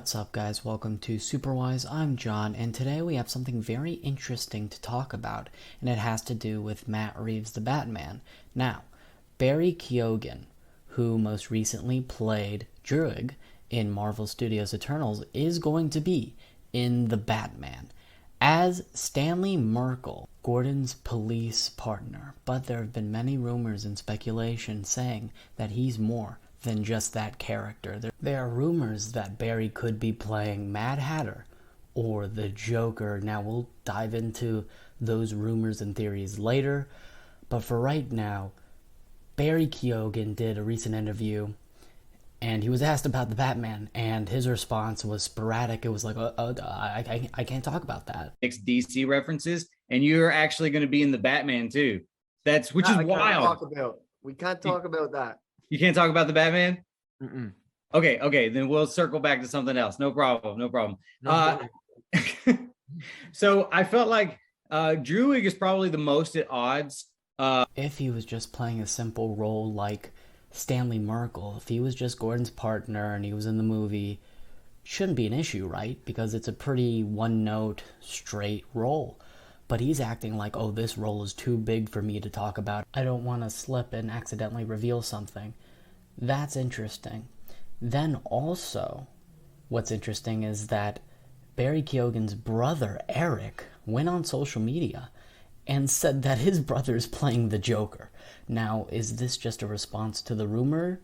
What's up guys, welcome to Superwise. I'm John, and today we have something very interesting to talk about, and it has to do with Matt Reeves' The Batman. Now, Barry Keoghan, who most recently played Druig in Marvel Studios' Eternals, is going to be in The Batman as Stanley Merkel, Gordon's police partner. But there have been many rumors and speculation saying that he's more than just that character. There are rumors that Barry could be playing Mad Hatter or the Joker. Now we'll dive into those rumors and theories later, but for right now, Barry Keoghan did a recent interview and he was asked about the Batman, and his response was sporadic. It was like, I can't talk about that. DC references, and you're actually going to be in the Batman too. Which is wild. We can't talk about that. You can't talk about the Batman? Mm-mm. Okay, then we'll circle back to something else. No problem. So I felt like Druig is probably the most at odds. If he was just playing a simple role like Stanley Merkel, if he was just Gordon's partner and he was in the movie, shouldn't be an issue, right? Because it's a pretty one-note, straight role. But he's acting like, oh, this role is too big for me to talk about. I don't want to slip and accidentally reveal something. That's interesting. Then also, what's interesting is that Barry Keoghan's brother, Eric, went on social media and said that his brother is playing the Joker. Now, is this just a response to the rumor?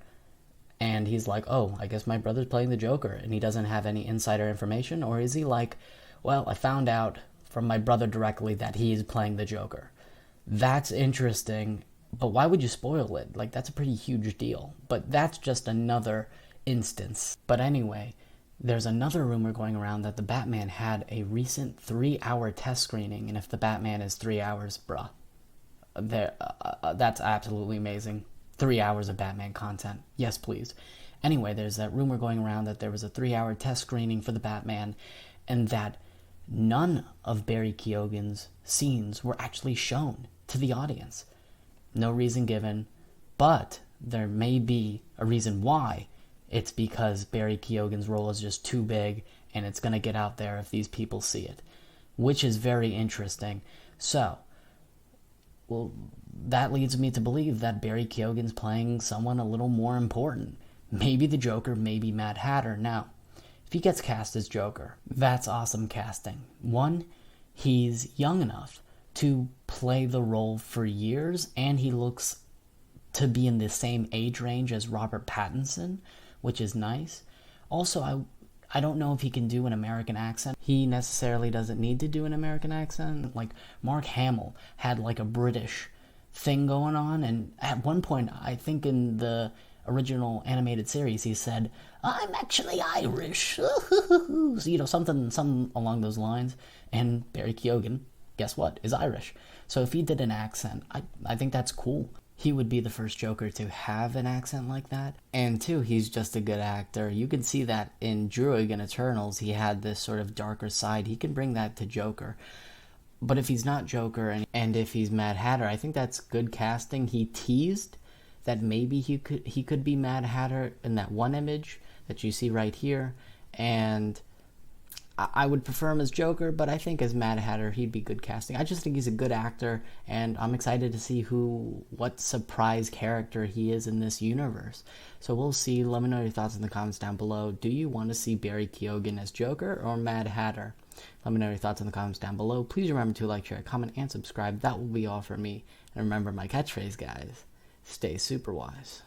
And he's like, oh, I guess my brother's playing the Joker, and he doesn't have any insider information? Or is he like, well, I found out from my brother directly that he is playing the Joker? That's interesting, but why would you spoil it? Like, that's a pretty huge deal. But that's just another instance. But anyway, there's another rumor going around that the Batman had a recent 3-hour test screening, and if the Batman is 3 hours, bruh, that's absolutely amazing. 3 hours of Batman content. Yes, please. Anyway, there's that rumor going around that there was a 3-hour test screening for the Batman, and that none of Barry Keoghan's scenes were actually shown to the audience. No reason given, but there may be a reason why. It's because Barry Keoghan's role is just too big, and it's going to get out there if these people see it, which is very interesting. So, well, that leads me to believe that Barry Keoghan's playing someone a little more important. Maybe the Joker, maybe Mad Hatter. Now, if he gets cast as Joker, that's awesome casting. One, he's young enough to play the role for years, and he looks to be in the same age range as Robert Pattinson, which is nice. Also, I don't know if he can do an American accent. He necessarily doesn't need to do an American accent. Like, Mark Hamill had like a British thing going on, and at one point, I think in the original animated series, he said, I'm actually Irish. So, something along those lines. And Barry Keoghan, guess what, is Irish. So if he did an accent, I think that's cool. He would be the first Joker to have an accent like that. And two, he's just a good actor. You can see that in Druig and Eternals, he had this sort of darker side. He can bring that to Joker. But if he's not Joker and if he's Mad Hatter, I think that's good casting. He teased that maybe he could be Mad Hatter in that one image that you see right here, and I would prefer him as Joker, but I think as Mad Hatter, he'd be good casting. I just think he's a good actor, and I'm excited to see what surprise character he is in this universe. So we'll see. Let me know your thoughts in the comments down below. Do you want to see Barry Keoghan as Joker or Mad Hatter? Let me know your thoughts in the comments down below. Please remember to like, share, comment, and subscribe. That will be all for me. And remember my catchphrase, guys. Stay super wise.